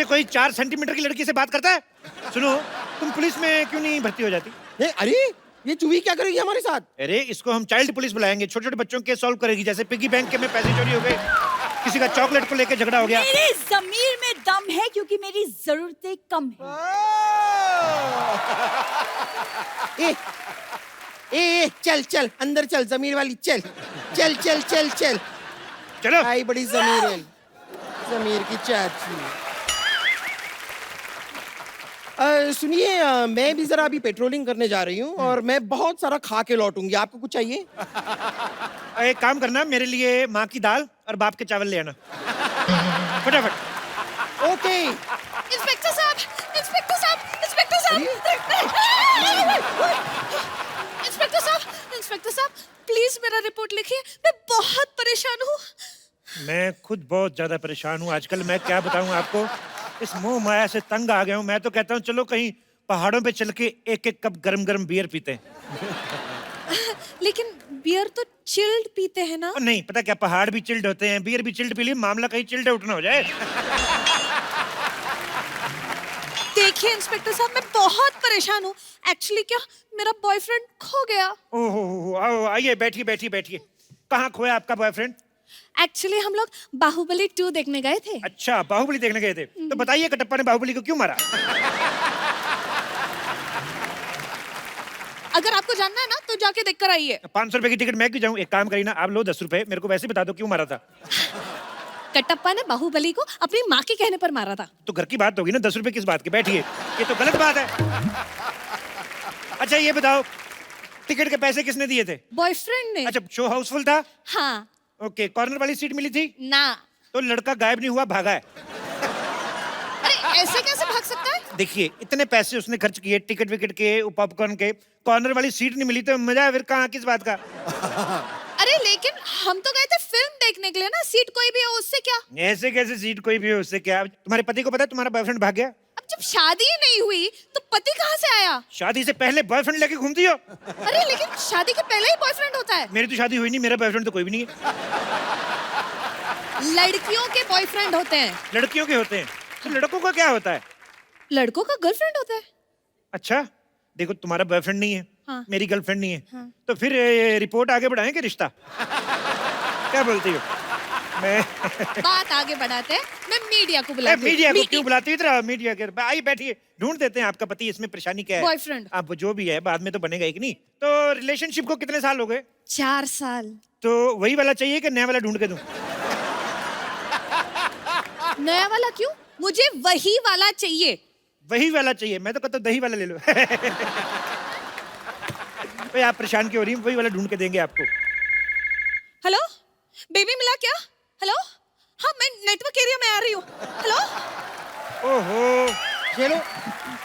कोई 4 सेंटीमीटर की लड़की से बात करता है? सुनो, तुम पुलिस में क्यों नहीं भर्ती हो जाती? नहीं, अरे ये चूही क्या करेगी हमारे साथ? अरे इसको हम चाइल्ड पुलिस बुलाएंगे, छोटे छोटे बच्चों के सॉल्व करेगी। जैसे पिगी बैंक के में पैसे चोरी हो गए, किसी का चॉकलेट को लेके झगड़ा हो गया। मेरे ज़मीर में दम है क्योंकि मेरी जरूरतें कम है। ए, चल चल अंदर चल, जमीर वाली चल चल चल चल चल। चलो। आई बड़ी जमीर है, जमीर की चाची। सुनिए, मैं भी जरा अभी पेट्रोलिंग करने जा रही हूँ और मैं बहुत सारा खा के लौटूंगी। आपको कुछ चाहिए? एक काम करना, मेरे लिए माँ की दाल और बाप के चावल ले आना फटाफट। ओके। इंस्पेक्टर साहब, इंस्पेक्टर साहब, इंस्पेक्टर साहब, इंस्पेक्टर साहब, इंस्पेक्टर साहब, प्लीज मेरा रिपोर्ट लिखिए। मैं बहुत परेशान हूँ। मैं खुद बहुत ज्यादा परेशान हूँ आजकल। मैं क्या बताऊँ आपको, इस मोह माया से तंग आ गया हूँ। मैं तो कहता हूँ चलो कहीं पहाड़ों पे चल के एक एक कप गरम गरम बियर पीते हैं। लेकिन बियर तो चिल्ड पीते हैं ना? और नहीं, पता क्या, पहाड़ भी चिल्ड होते हैं, बियर भी चिल्ड पी लिए, मामला कहीं चिल्ड आउट ना हो जाए। देखिए इंस्पेक्टर साहब, मैं बहुत परेशान हूँ। एक्चुअली क्या, मेरा बॉयफ्रेंड खो गया। ओहो, आओ आइए, बैठिए बैठिए बैठिए। कहाँ खोया आपका बॉयफ्रेंड? एक्चुअली हम लोग बाहुबली 2 देखने गए थे। अच्छा, बाहुबली देखने गए थे। तो बताइए कटप्पा ने बाहुबली को क्यों मारा? अगर आपको जानना है ना तो जाके देख कर आइए। 500 रुपए की टिकट मैं क्यों जाऊँ? एक काम करिए ना, आप लो 10 रुपए, मेरे को वैसे बता दो क्यों मारा था। कटप्पा ने बाहुबली को अपनी माँ के कहने पर मारा था। तो घर की बात होगी ना, 10 रुपए किस बात की? बैठिए, ये तो गलत बात है। अच्छा ये बताओ, टिकट के पैसे किसने दिए थे? बॉयफ्रेंड ने। अच्छा, शो हाउसफुल था? हाँ। ओके, कॉर्नर वाली सीट मिली थी? ना। तो लड़का गायब नहीं हुआ, भागा है। अरे ऐसे कैसे भाग सकता है? देखिए, इतने पैसे उसने खर्च किए टिकट विकेट के, पॉपकॉर्न के, कॉर्नर वाली सीट नहीं मिली तो मजा फिर कहाँ, किस बात का? अरे लेकिन हम तो गए थे फिल्म देखने के लिए ना, सीट कोई भी हो उससे क्या? ऐसे कैसे सीट कोई भी हो, उससे क्या? तुम्हारे पति को पता है तुम्हारा बॉयफ्रेंड भाग गया? अब जब शादी ही नहीं हुई तो पति कहाँ से आया? शादी से पहले बॉयफ्रेंड लेके घूमती हो? अरे लेकिन शादी के पहले ही बॉयफ्रेंड होता है। मेरी तो शादी हुई नहीं, मेरा बॉयफ्रेंड तो कोई भी नहीं है। लड़कियों के बॉयफ्रेंड होते हैं। लड़कियों के होते हैं, तो लड़कों का क्या होता है? लड़कों का गर्लफ्रेंड होता है। अच्छा, देखो तुम्हारा बॉयफ्रेंड नहीं है, हाँ। मेरी गर्लफ्रेंड नहीं है, हाँ। तो फिर रिपोर्ट आगे बढ़ाएं कि रिश्ता? क्या बोलती हो? मैं बात आगे बढ़ाते हैं, मैं मीडिया को बुलाती हूँ। मीडिया को क्यों बुलाती हो? इधर मीडिया के आई बैठिए, ढूंढ देते हैं आपका पति। इसमें परेशानी क्या है? बॉयफ्रेंड। अब जो भी है बाद में तो बनेगा एक नहीं। तो रिलेशनशिप को कितने साल हो गए? 4 साल। तो वही वाला चाहिए कि नया वाला ढूंढ के दूं? नया वाला क्यों? मुझे वही वाला चाहिए। वही वाला चाहिए? मैं तो कहता हूं दही वाला ले लो। भाई आप परेशान क्यों हो रही हैं? वही वाला ढूंढ के देंगे आपको। हेलो, बेबी मिला क्या? हेलो, हाँ मैं नेटवर्क एरिया में आ रही हूँ। हेलो। ओहो, चलो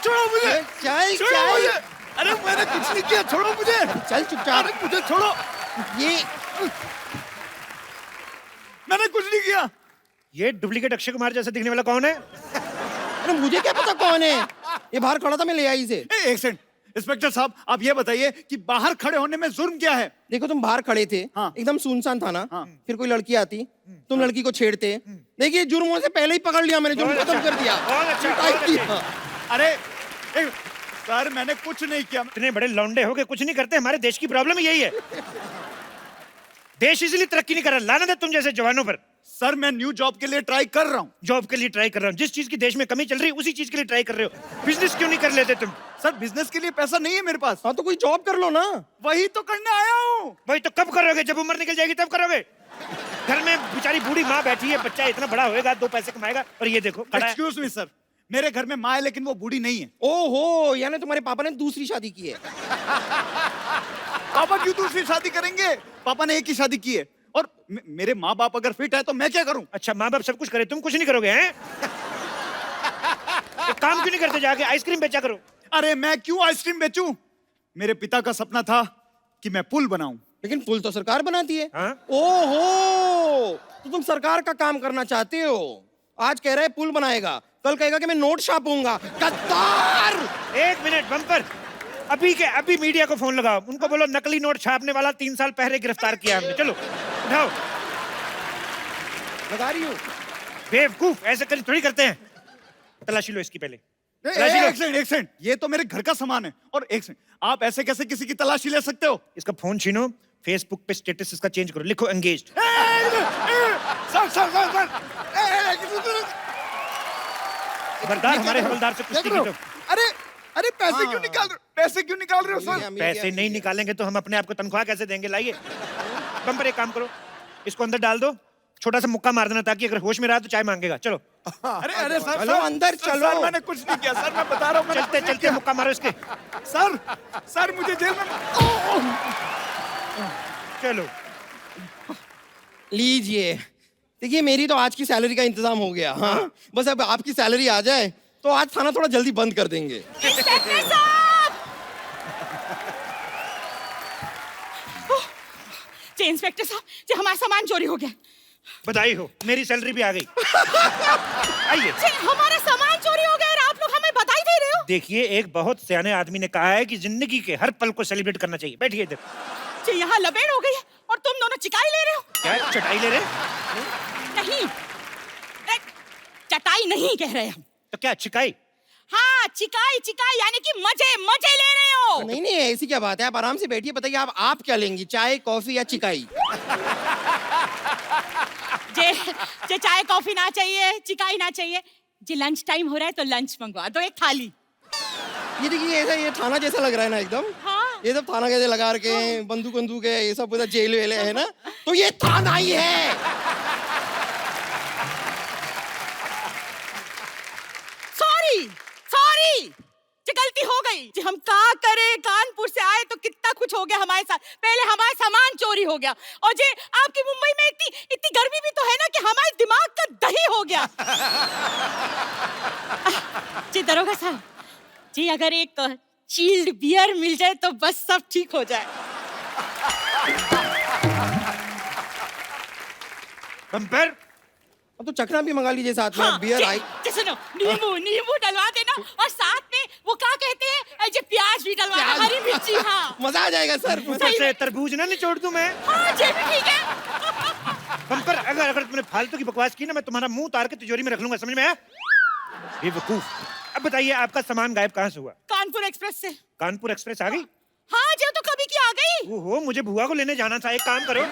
छोड़ो मुझे, चल छोड़ो चल मुझे। अरे मैंने कुछ नहीं किया, छोड़ो मुझे। चल चुपचाप। अरे मुझे छोड़ो, ये मैंने कुछ नहीं किया। ये डुप्लीकेट अक्षय कुमार जैसा दिखने वाला कौन है? अरे मुझे क्या पता कौन है? ये बाहर खड़ा था, मैं ले आई इसे। एक सेकंड, इंस्पेक्टर साहब आप ये बताइए कि बाहर खड़े होने में जुर्म क्या है? देखो तुम बाहर खड़े थे, हाँ। एकदम सुनसान था ना, हाँ। फिर कोई लड़की आती, तुम लड़की को छेड़ते। देखिए जुर्मों से पहले ही पकड़ लिया मैंने, जुर्म बहुत खत्म अच्छा, कर दिया। बहुत अच्छा, पिटाई बहुत की। अच्छा। अरे सर मैंने कुछ नहीं किया। इतने बड़े लौंडे हो के कुछ नहीं करते? हमारे देश की प्रॉब्लम यही है। देश इसलिए तरक्की नहीं कर रहा, लानत है तुम जैसे जवानों पर। सर मैं न्यू जॉब के लिए ट्राई कर रहा हूँ। जॉब के लिए ट्राई कर रहा हूँ? जिस चीज की देश में कमी चल रही है उसी चीज के लिए ट्राई कर रहे हो। बिजनेस क्यों नहीं कर लेते तुम? सर बिजनेस के लिए पैसा नहीं है मेरे पास। हाँ तो कोई जॉब कर लो ना। वही तो करने आया हूँ। भाई तो कब करोगे? जब उम्र निकल जाएगी तब करोगे? घर में बेचारी बूढ़ी माँ बैठी है, बच्चा इतना बड़ा होएगा, 2 पैसे कमाएगा, और ये देखो खड़ा है। एक्सक्यूज मी सर, मेरे घर में माँ है लेकिन वो बूढ़ी नहीं है। ओहो, यानी तुम्हारे पापा ने दूसरी शादी की है। पापा क्यों दूसरी शादी करेंगे? पापा ने एक ही शादी की है। और मेरे माँ बाप अगर फिट है तो मैं क्या करूं? अच्छा, माँ बाप सब कुछ करे, तुम कुछ नहीं करोगे हैं? तो काम क्यों नहीं करते? जाके आइसक्रीम बेचा करो। अरे मैं क्यों आइसक्रीम बेचूं? मेरे पिता का सपना था कि मैं पुल बनाऊं। लेकिन पुल तो सरकार बनाती है। हाँ? ओहो, तो तुम सरकार का काम करना चाहते हो। आज कह रहा है पुल बनाएगा, कल कहेगा कि मैं नोट छापूंगा। गद्दार! 1 मिनट बम्पर, अभी के अभी मीडिया को फोन लगाओ, उनको बोलो नकली नोट छापने वाला 3 साल पहले गिरफ्तार किया हमने। चलो उठाओ। लगा रही हूँ। बेवकूफ, ऐसे कर थोड़ी करते हैं। तलाशी लो इसकी पहले। तलाशी लो। एक सेकंड, एक सेकंड, ये तो मेरे घर का सामान है। और एक सेकंड, आप ऐसे कैसे किसी की तलाशी ले सकते हो? इसका फोन छीनो, फेसबुक पे स्टेटस इसका चेंज करो, लिखो एंगेज्ड। सर खबरदार हमारे हवलदार से कुश्ती की तो। अरे अरे पैसे क्यों निकाल रहे हो? पैसे क्यों निकाल रहे हो सर? पैसे नहीं निकालेंगे तो हम अपने आप को तनख्वाह कैसे देंगे? लाइए बम्पर, एक काम करो, इसको अंदर डाल दो, छोटा सा मुक्का मार देना ताकि अगर होश में रहा तो चाय मांगेगा। चलो अरे अरे सर, चलो अंदर चलो। सर मैंने कुछ नहीं किया सर, मैं बता रहा हूँ। चलते चलते मुक्का मारो इसके। सर सर मुझे जेल में चलो लीजिए, देखिए मेरी तो आज की सैलरी का इंतजाम हो गया। हाँ, बस अब आपकी सैलरी आ जाए तो आज थाना थोड़ा जल्दी बंद कर देंगे। इंस्पेक्टर साहब! जी इंस्पेक्टर साहब, जी हमारा सामान चोरी हो गया। बधाई हो, मेरी सैलरी भी आ गई। आइए। जी हमारा सामान चोरी हो गया और आप लोग हमें बधाई दे रहे हो? देखिए, एक बहुत सियाने आदमी ने कहा है कि जिंदगी के हर पल को सेलिब्रेट करना चाहिए। बैठिए इधर। जी यहाँ लबेड़ हो गई है और तुम दोनों चिकाई ले रहे हो? क्या चटाई ले रहे? नहीं, चटाई नहीं कह रहे हम। तो क्या चिकाई? हाँ, चिकाई चिकाई यानी कि मजे मजे ले रहे हो। नहीं नहीं, ऐसी क्या बात है, आप आराम से बैठिए। बताइए आप क्या लेंगी, चाय कॉफी या चिकाई? जे जे चाय कॉफी ना चाहिए, चिकाई ना चाहिए, जी लंच टाइम हो रहा है तो लंच मंगवा दो, एक थाली। ये देखिए, ऐसा ये थाना जैसा लग रहा है ना एकदम। हाँ। ये सब थाना कैसे लगा रखे हैं, बंदूक बंदूक है, ये सब पूरा जेल वेल है ना, तो ये थाना ही है। सॉरी सॉरी, जी गलती हो गई जी। हम क्या करें, कानपुर से आए तो कितना कुछ हो गया हमारे साथ। पहले हमारा सामान चोरी हो गया और जी आपकी मुंबई में इतनी इतनी गर्मी भी तो है ना कि हमारे दिमाग का दही हो गया। जी दरोगा साहब जी, अगर एक चिल्ड बियर मिल जाए तो बस सब ठीक हो जाए। बम्पर, तो चखना भी मंगा लीजिए साथ में। हाँ, बियर आई। जी सुनो, नींबू नींबू डलवा देना और साथ में वो क्या कहते हैं, जी प्याज भी डलवा देना, हरी मिर्ची। हाँ मजा आ जाएगा सर। ऊपर से तरबूज ना निचोड़ दूं मैं। हाँ, जी भी ठीक है। बम्पर, अगर अगर तुमने फालतू की बकवास की ना, मैं तुम्हारा मुंह उतार के तिजोरी में रख लूंगा, समझ में आया? बेवकूफ। अब बताइए, आपका सामान गायब कहाँ से हुआ? कानपुर एक्सप्रेस से। कानपुर एक्सप्रेस आ गई? हाँ जी, तो कभी की आ गई। ओहो, मुझे बुआ को लेने जाना था। एक काम करो,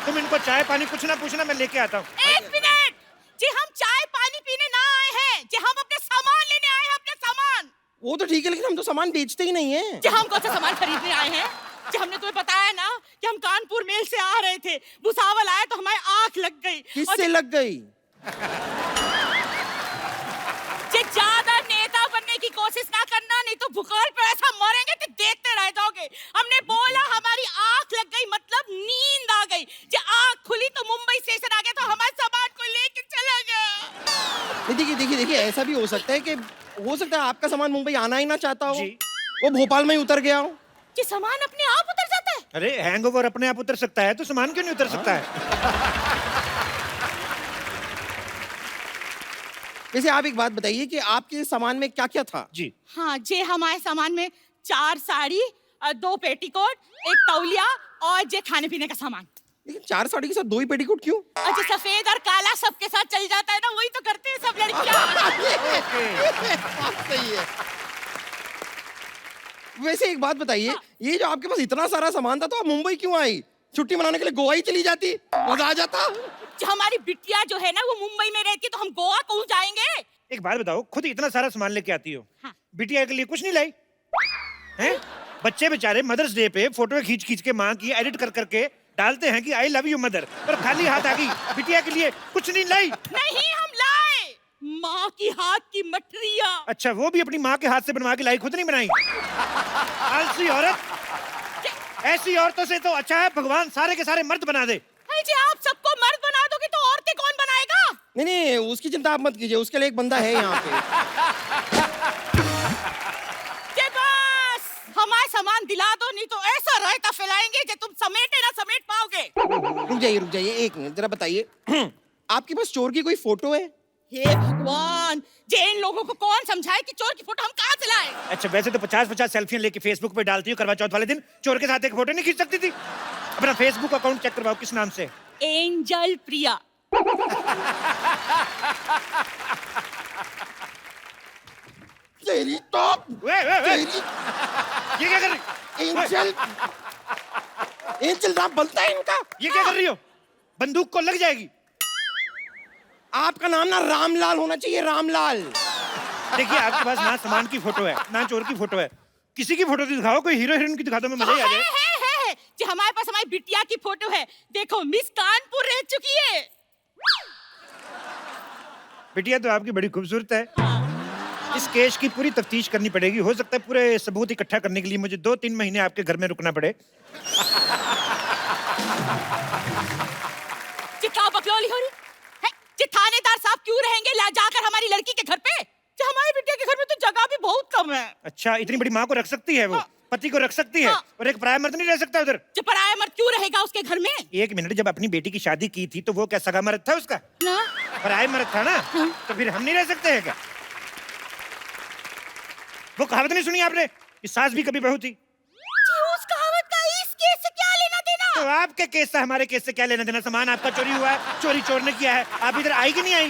तुम इनको चाय पानी कुछ ना पूछना, मैं लेके आता हूँ। एक मिनट जी, हम चाय पानी पीने ना आए हैं जी, हम अपने सामान लेने आए हैं, अपने सामान। वो तो ठीक है, लेकिन हम तो सामान बेचते ही नहीं है। जी हम कौन सा सामान खरीदने आए हैं जी? हमने तुम्हें बताया ना कि हम कानपुर मेल से आ रहे थे, भुसावल आए तो हमारी आंख लग गई। किससे लग गई? जी ज्यादा नेता बनने की कोशिश ना करना, नहीं तो भूगोल पे ऐसा मरेंगे कि देखते रह जाओगे। हमने बोला हमारी आंख लग गई मतलब नींद आ गई जी। आंख खुली तो मुंबई स्टेशन आ गया तो हमारे सामान को लेके चला गया। देखिए देखिए देखिए, ऐसा भी हो सकता है कि आपका सामान मुंबई आना ही ना चाहता हो, जी। वो भोपाल में ही उतर गया हो। जी सामान अपने आप उतर जाता है? अरे हैंगओवर अपने आप उतर सकता है तो सामान क्यों नहीं उतर सकता है? वैसे आप एक बात बताइए कि आपके सामान में क्या क्या था? जी, हाँ जी, हमारे सामान में 4 साड़ी, 2 पेटीकोट, 1 तौलिया और जे खाने पीने का सामान। लेकिन 4 साड़ी के साथ 2 ही पेटीकोट क्यों? अच्छा, सफेद और काला सबके साथ चल जाता है ना, वही तो करते हैं सब लड़कियां। सही है। वैसे एक बात बताइए, ये जो आपके पास इतना सारा सामान था तो आप मुंबई क्यों आई? छुट्टी मनाने के लिए गोवा ही चली जाती, मजा आ जाता। जो हमारी बिटिया जो है ना वो मुंबई में रहती, तो हम गोवा क्यों जाएंगे? एक बात बताओ, खुद इतना सारा सामान लेके आती हो, हाँ। बिटिया के लिए कुछ नहीं लाई? हैं? बच्चे बेचारे मदर्स डे पे फोटो खींच खींच के माँ की एडिट कर करके डालते हैं कि आई लव यू मदर, और खाली हाथ आ गई, बिटिया के लिए कुछ नहीं लाई? नहीं, हम लाए माँ की हाथ की मठरिया। अच्छा, वो भी अपनी माँ के हाथ से बनवा के लाई, खुद नहीं बनाई? आलसी औरत। ऐसी औरतों से तो अच्छा है भगवान सारे के सारे मर्द बना दे। अरे जी, आप सबको मर्द बना दोगे तो औरतें कौन बनाएगा? नहीं नहीं, उसकी चिंता आप मत कीजिए, उसके लिए एक बंदा है यहाँ पे। जे बस हमारा सामान दिला दो, नहीं तो ऐसा रायता फैलाएंगे जो तुम समेटे ना समेट पाओगे। रुक जाइए एक मिनट, जरा बताइए आपके पास चोर की कोई फोटो है? हे भगवान, जे इन लोगों को कौन समझाए कि चोर की फोटो हम कहाँ से लाए? अच्छा, वैसे तो 50-50 सेल्फियां लेके फेसबुक पे डालती हो, करवा चौथ वाले दिन चोर के साथ एक फोटो नहीं खींच सकती थी? अपना फेसबुक अकाउंट चेक करवाओ, किस नाम से? एंजल प्रिया। तेरी तो तेरी ये क्या कर रही? एंजल एंजल नाम बनता है इनका। ये क्या कर रही हो? बंदूक को लग जाएगी। आपका नाम ना रामलाल होना चाहिए, रामलाल। देखिए आपके पास ना सामान की फोटो है ना चोर की फोटो है, किसी की फोटो दिखाओ, कोई हीरो हीरोइन की दिखा दो, मैं मजा ही आ जाए। है जी, हमारे पास हमारी बिटिया की फोटो है। देखो मिस कानपुर रह चुकी है। बिटिया तो आपकी बड़ी खूबसूरत है। इस केस की पूरी तफ्तीश करनी पड़ेगी। हो सकता है पूरे सबूत इकट्ठा करने के लिए मुझे 2-3 महीने आपके घर में रुकना पड़े। जी क्या बकलौली हो रही है? जी थानेदार साहब क्यों रहेंगे ला जाकर हमारी लड़की के घर पे? जी हमारी बिटिया के घर में तो जगह भी बहुत कम है। अच्छा, इतनी बड़ी माँ को रख सकती है वो? पति को रख सकती है? और एक पराया मर्द नहीं रह सकता उधर? जी पराया मर्द क्यों रहेगा उसके घर में? एक मिनट, जब अपनी बेटी की शादी की थी तो वो क्या सगा मर्द था उसका? ना पराया मर्द था ना? तो फिर हम नहीं रह सकते हैं क्या? वो कहावत नहीं सुनी आपने कि सास भी कभी बहू थी? जी उस कहावत का इस केस से क्या लेना देना? तो आपके केस से हमारे केस से क्या लेना देना? सामान आपका चोरी हुआ है, चोरी चोर ने किया है। आप इधर आई कि नहीं आई?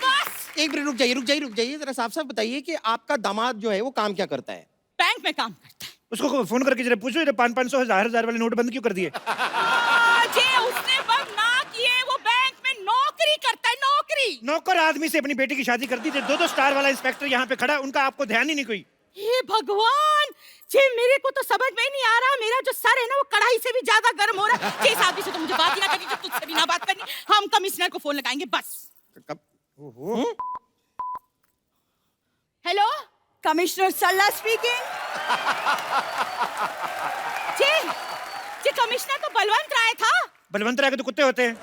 बस एक मिनट रुक जाइए, जरा साफ साफ बताइए कि आपका दामाद जो है वो काम क्या करता है? बैंक में काम करता है। उसको फोन करके जरा पूछो, ये 500 1000 वाले नोट बंद क्यों कर दिए? जी उसने बंद ना किए, वो बैंक में नौकरी करता है, नौकरी। नौकर आदमी से अपनी बेटी की शादी कर दी थी। 2-2 स्टार वाला इंस्पेक्टर यहाँ पे खड़ा, उनका आपको ध्यान ही नहीं कोई। हे भगवान जी, मेरे को तो समझ में नहीं आ रहा, मेरा जो सर है ना वो कढ़ाई से भी ज्यादा गर्म हो रहा है। जिस आदमी से तो मुझे बात ही ना करनी, जो तुझसे भी ना बात करनी। हम कमिश्नर को फोन लगाएंगे बस। ओहो। हेलो कमिश्नर सरला स्पीकिंग। जी जी कमिश्नर तो बलवंत राय था। बलवंत राय के तो कुत्ते होते हैं।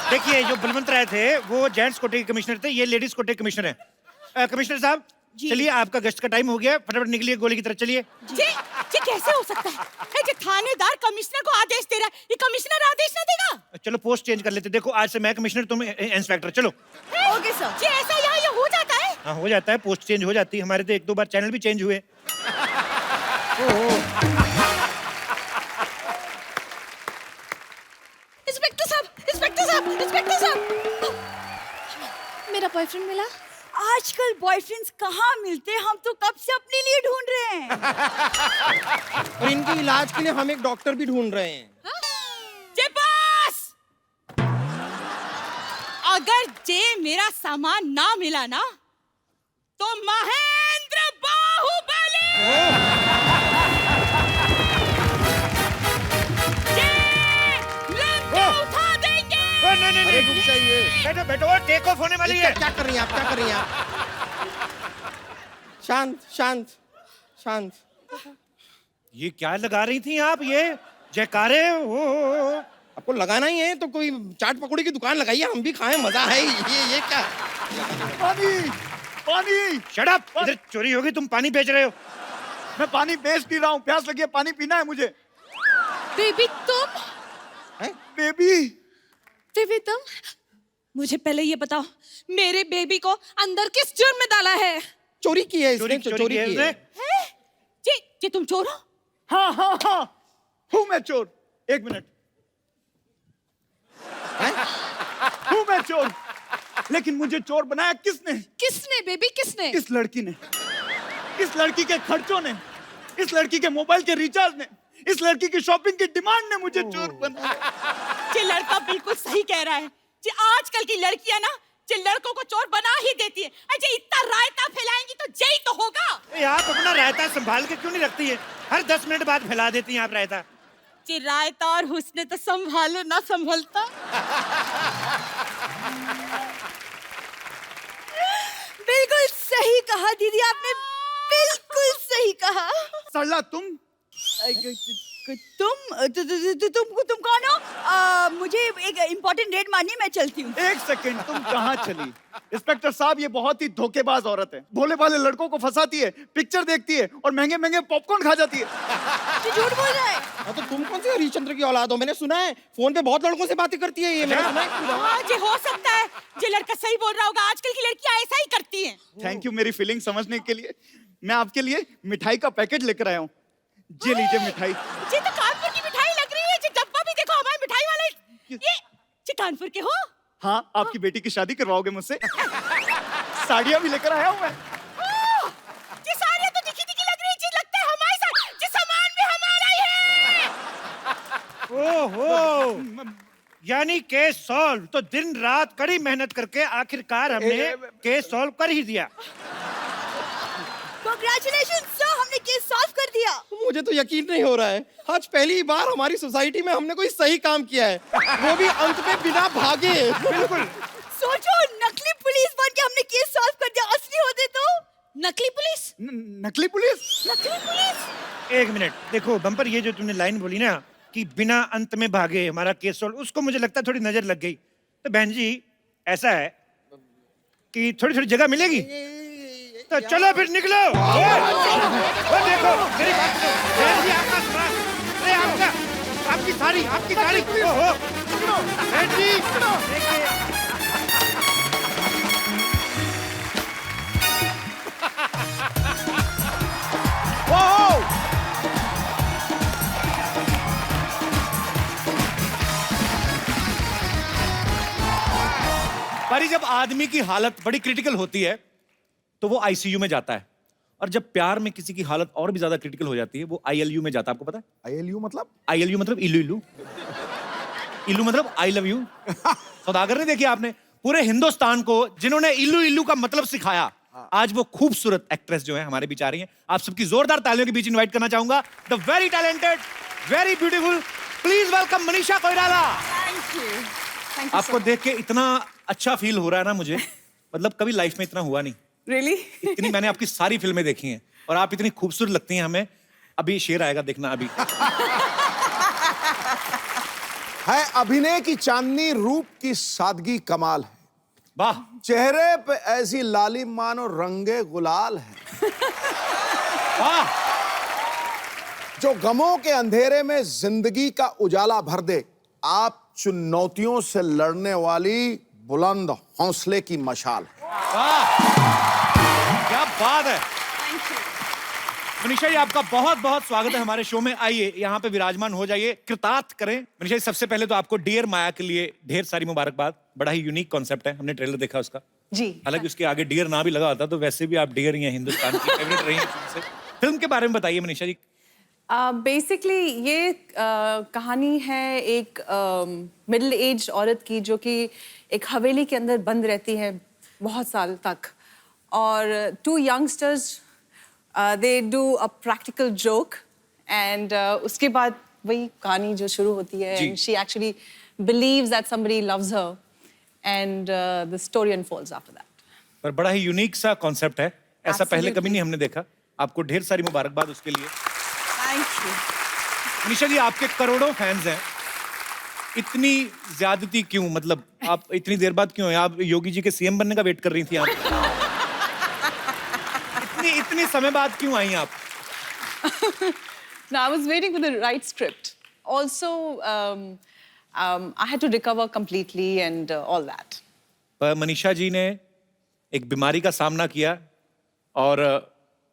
देखिए, जो बलवंत राय थे वो जेंट्स कोटे के कमिश्नर थे, ये लेडीज कोटे के कमिश्नर हैं। कमिश्नर साहब चलिए, आपका गश्त का टाइम हो गया, फटाफट निकलिए गोली की तरफ चलिए। जी जी कैसे हो सकता है जी, थानेदार कमिश्नर को आदेश दे रहा है, ये कमिश्नर आदेश ना देगा? चलो पोस्ट चेंज कर लेते। देखो आज से मैं कमिश्नर, तुम इंस्पेक्टर। चलो। Okay sir. जी ऐसा यहाँ ये हो जाता है? हाँ हो जाता है, पोस्ट चेंज हो जाती है। हमारे तो 1-2 बार चैनल भी चेंज हुए। इंस्पेक्टर साहब, इंस्पेक्टर साहब, इंस्पेक्टर साहब, मेरा बॉयफ्रेंड मिला। आजकल बॉयफ्रेंड्स कहाँ मिलते हैं, हम तो कब से अपने लिए ढूंढ रहे हैं। और इनके इलाज के लिए हम एक डॉक्टर भी ढूंढ रहे हैं। जे बस, अगर जे मेरा सामान ना मिला ना तो महेंद्र बाहुबली लंका उठा देंगे। नहीं, रुक जाइए। बैठो बैठो, टेक ऑफ होने वाली है। क्या कर रही हैं आप, क्या कर रही हैं आप? शांत शांत शांत। ये क्या लगा रही थी आप? ये जयकारे हो। आपको लगाना ही है तो कोई चाट पकौड़ी की दुकान लगाइए, हम भी खाएं, मजा है। ये क्या? पानी पानी। शट अप, इधर चोरी होगी, तुम पानी बेच रहे हो। मैं पानी बेच नहीं रहा हूँ, प्यास लगी है, पानी पीना है मुझे। बेबी तुम, बेबी बेबी तुम, मुझे पहले ये बताओ, मेरे बेबी को अंदर किस जुर्म में डाला है? चोरी की है इसने, चोरी चोरी की है की इसने। है। जी जी तुम चोर हो? हाँ हाँ हाँ हूँ मैं चोर। एक मिनट, हूँ मैं चोर, लेकिन मुझे चोर बनाया किसने? किसने बेबी, किसने? इस लड़की ने, इस लड़की के खर्चों ने, इस लड़की के मोबाइल के रिचार्ज ने, इस लड़की की शॉपिंग की डिमांड ने मुझे चोर बनाया। जी लड़का बिल्कुल सही कह रहा है जी, आजकल की लड़कियां ना जी लड़कों को चोर बना ही देती है। अजय इतना रायता फैलाएंगी तो जय तो होगा। आप अपना रायता संभाल के क्यों नहीं रखती है? हर 10 मिनट बाद फैला देती हैं आप रायता। जी रायता और हुस्न तो संभाले ना संभलता। बिल्कुल सही कहा दीदी आपने, बिल्कुल सही कहा। सरला तुम तुम कौन हो? मुझे एक इम्पोर्टेंट डेट मारनी है, मैं चलती हूँ। एक सेकंड, तुम कहाँ चली? इंस्पेक्टर साहब ये बहुत ही धोखेबाज औरत है, भोले भाले लड़कों को फंसाती है, पिक्चर देखती है और महंगे महंगे पॉपकॉर्न खा जाती है। झूठ बोल रहा है। हाँ, तो तुम कौन से हरिश्चंद्र की औलाद हो? मैंने सुना है फोन पे बहुत लड़कों से बातें करती है ये, मैंने सुना है। हाँ जी हो सकता है, ये लड़का सही बोल रहा होगा, आजकल की लड़कियां ऐसा ही करती हैं। थैंक यू मेरी फीलिंग समझने के लिए। मैं आपके लिए मिठाई का पैकेट लेकर आया हूँ, ये लीजिए मिठाई। जी तो कानपुर की मिठाई लग रही है जी, डब्बा भी देखो हमारे मिठाई वाले। ये जी कानपुर के हो? हाँ, आपकी बेटी की शादी करवाओगे मुझसे? साड़ियाँ भी लेकर आया हूँ मैं। ये साड़ियाँ तो दिखी दिखी लग रही चीज, लगता है हमारे साथ, ये सामान भी हमारा ही है। ओहो, यानी केस सॉल्व। तो दिन रात कड़ी मेहनत करके आखिरकार हमने केस सॉल्व कर ही दिया। Congratulations, sir, हमने केस सॉल्व कर दिया। मुझे तो यकीन नहीं हो रहा है, आज पहली बार हमारी सोसाइटी में हमने कोई सही काम किया है, वो भी अंत में बिना भागे। बिल्कुल। सोचो, नकली पुलिस बन के हमने केस सॉल्व कर दिया, असली होते तो नकली पुलिस? नकली पुलिस? नकली पुलिस? एक मिनट, देखो बम्पर, ये जो तुमने लाइन बोली ना कि बिना अंत में भागे हमारा केस सॉल्व, उसको मुझे लगता है थोड़ी नजर लग गई। तो बहन जी, ऐसा है कि थोड़ी थोड़ी जगह मिलेगी, तो चलो फिर निकलो। वो देखो, मेरी बात सुनो। बहन जी, आपका सामान, अरे आपकी साड़ी, ओहो, बहन जी, देखिए। पर जब आदमी की हालत बड़ी क्रिटिकल होती है तो वो आईसीयू में जाता है, और जब प्यार में किसी की हालत और भी ज्यादा क्रिटिकल हो जाती है वो आईएलयू में जाता है। आपको पता है आईएलयू मतलब? आईएलयू मतलब इल्लू इल्लू, इल्लू मतलब आई लव यू। सौदागर ने देखी आपने, पूरे हिंदुस्तान को जिन्होंने इल्लू इल्लू का मतलब सिखाया, आज वो खूबसूरत एक्ट्रेस जो है हमारे बीच आ रही हैं। आप सबकी जोरदार तालियों के बीच इनवाइट करना चाहूंगा the very talented, very beautiful, please welcome Manisha Koirala. Thank you. Thank you आपको so देख के इतना अच्छा फील हो रहा है ना मुझे, मतलब कभी लाइफ में इतना हुआ नहीं। much. Really? इतनी मैंने आपकी सारी फिल्में देखी हैं और आप इतनी खूबसूरत लगती हैं हमें। अभी शेर आएगा, देखना अभी। है अभिनय की चांदनी, रूप की सादगी कमाल है, वाह, चेहरे पे ऐसी लालिम मानो रंगे गुलाल है, वाह, जो गमों के अंधेरे में जिंदगी का उजाला भर दे। आप चुनौतियों से लड़ने वाली बुलंद हौसले की मशाल है। वाह, क्या बात है। मनीषा जी, आपका बहुत बहुत स्वागत है हमारे शो में। आइए यहाँ पे विराजमान हो जाइए, कृतार्थ करें। मनीषा जी, सबसे पहले तो आपको डियर माया के लिए ढेर सारी मुबारकबाद। बड़ा ही यूनिक कॉन्सेप्ट है, हमने ट्रेलर देखा उसका। जी। हालांकि उसके आगे डियर ना भी लगा होता तो वैसे भी आप डियर ही हैं, हिंदुस्तान की फेवरेट रही हैं शुरू से। फिल्म के बारे में बताइए मनीषा जी। बेसिकली ये कहानी है एक मिडिल एज औरत की जो कि एक हवेली के अंदर बंद रहती है बहुत साल तक, और two youngsters they do a practical joke, and उसके बाद वही कहानी जो शुरू होती है, जी। And she actually believes that somebody loves her, and the story unfolds after that. पर बड़ा ही यूनिक सा कॉन्सेप्ट है, ऐसा पहले Absolutely. कभी नहीं हमने देखा। आपको ढेर सारी मुबारकबाद उसके लिए। Thank you. मनीषा जी, आपके करोड़ों फैंस हैं, इतनी ज्यादती क्यों? मतलब आप इतनी देर बाद क्यों हैं? आप योगी जी के सीएम बनने का वेट कर रही थी आप? इतनी समय बाद क्यों आई आप? No, I was waiting for the right script. Also, I had to recover completely and all that. पर मनीषा जी ने एक बीमारी का सामना किया और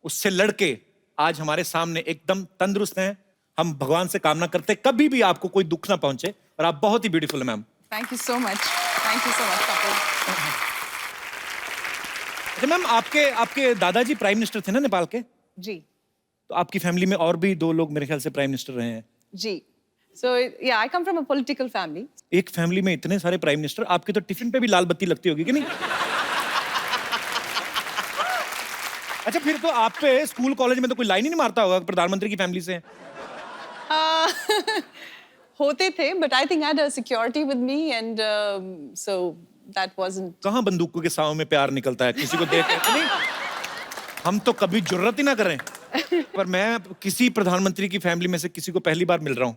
उससे लड़के आज हमारे सामने एकदम तंदुरुस्त हैं। हम भगवान से कामना करते हैं कभी भी आपको कोई दुख ना पहुंचे, और आप बहुत ही ब्यूटीफुल हैं ma'am. Thank you so much. Thank you so much, couple. अच्छा मैम, आपके दादाजी प्राइम मिनिस्टर थे ना नेपाल के? जी, तो आपकी फैमिली में और भी 2 लोग मेरे ख्याल से प्राइम मिनिस्टर रहे हैं। जी. So yeah, I come from a political family. एक फैमिली में इतने सारे प्राइम मिनिस्टर, आपके तो टिफिन पे भी लाल बत्ती लगती होगी कि नहीं? अच्छा, फिर तो आप पे स्कूल कॉलेज में तो कोई लाइन ही नहीं मारता होगा प्रधानमंत्री की फैमिली से? होते थे, but I think I had a security with me, and so that wasn't. कहाँ बंदूकों के साव में प्यार निकलता है किसी को देख के? नहीं, हम तो कभी जुर्रत ही ना करें। पर मैं किसी प्रधानमंत्री की फैमिली में से किसी को पहली बार मिल रहा हूँ।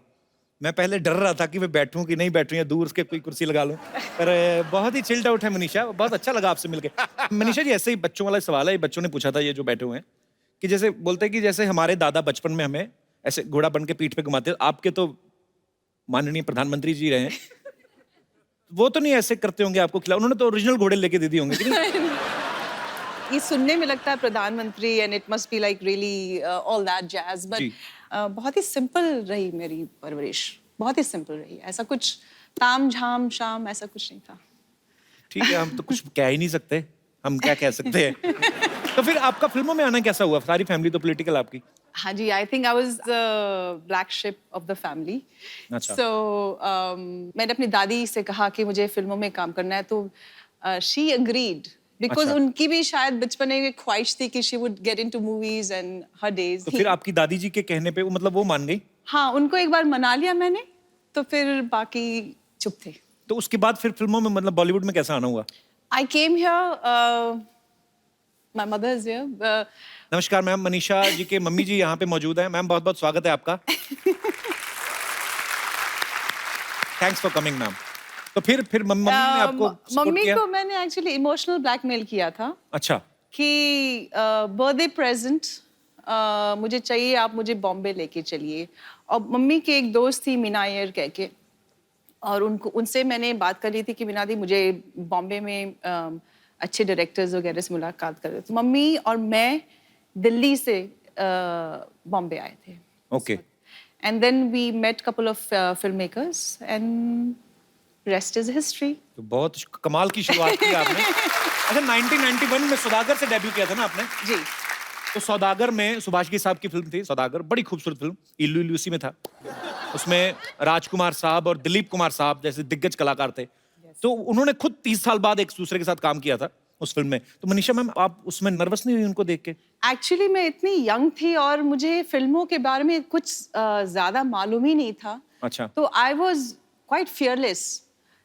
मैं पहले डर रहा था कि मैं बैठूं कि नहीं बैठूं, या दूर उसके कोई कुर्सी लगा लूं। पर बहुत ही चिल्ड आउट है मनीषा, बहुत अच्छा लगा आपसे मिलके। मनीषा जी, ऐसे ही बच्चों वाला सवाल है, बच्चों ने पूछा था ये जो बैठे हुए हैं, कि जैसे बोलते हैं कि जैसे हमारे दादा बचपन में हमें ऐसे घोड़ा बन के पीठ पे घुमाते, आपके तो माननीय प्रधानमंत्री जी रहे हैं, वो तो नहीं ऐसे करते होंगे आपको खिला? उन्होंने तो ओरिजिनल घोड़े लेके दे दिए होंगे कि नहीं? ये सुनने में लगता है प्रधानमंत्री, and it must be like really all that jazz, but जी। बहुत ही सिंपल रही मेरी परवरिश, बहुत ही सिंपल रही। ऐसा कुछ ताम झाम शाम ऐसा कुछ नहीं था। ठीक है, हम तो कुछ कह ही नहीं सकते। हम क्या कह सकते हैं। तो फिर आपका फिल्मों में आना कैसा हुआ? सारी फैमिली तो पॉलिटिकल आपकी। हाँ जी, I think I was the black sheep of the family. अच्छा। सो मैंने अपनी दादी से कहा कि मुझे फिल्मों में काम करना है, तो शी अग्रीड बिकॉज अच्छा। उनकी भी शायद बचपन में एक ख्वाहिश थी कि she would get into movies and her days. तो फिर आपकी दादी जी के कहने पे मतलब वो मान गई? हाँ, उनको एक बार मना लिया मैंने, तो फिर बाकी चुप थे। तो उसके बाद फिर फिल्मों में मतलब बॉलीवुड में कैसा आना हुआ? I came here, my mother is here. नमस्कार मैम, मनीषा जी के मम्मी जी यहाँ पे मौजूद हैं। मैम बहुत बहुत स्वागत है आपका। Thanks for coming ma'am. तो फिर मम्मी ने आपको support मम्मी किया? को मैंने एक्चुअली इमोशनल ब्लैकमेल किया था अच्छा। कि बर्थडे प्रेजेंट मुझे चाहिए, आप मुझे बॉम्बे लेके चलिए। और मम्मी की एक दोस्त थी मीना अय्यर कह के, और उनसे मैंने बात कर ली थी कि मीना दी मुझे बॉम्बे में अच्छे डायरेक्टर्स वगैरह से मुलाकात कर। तो मम्मी और मैं दिल्ली से बॉम्बे आए थे। Okay. And then we met couple of filmmakers and rest is history. तो बहुत कमाल की शुरुआत की आपने। अच्छा, 1991 में सौदागर से डेब्यू किया था ना आपने? जी। तो सौदागर में सुभाष घई साहब की फिल्म थी सौदागर, बड़ी खूबसूरत फिल्म। इल्लू इल्लू उसी में था। उसमें राजकुमार साहब और दिलीप कुमार साहब जैसे दिग्गज कलाकार थे। तो उन्होंने खुद 30 साल बाद एक दूसरे के साथ काम किया था उस फिल्म में। तो मनीषा मैम, आप उसमें नर्वस नहीं हुई उनको देख के? एक्चुअली मैं इतनी यंग थी और मुझे फिल्मों के बारे में कुछ ज्यादा मालूम ही नहीं था। अच्छा। तो आई वॉज क्वाइट फियरलेस।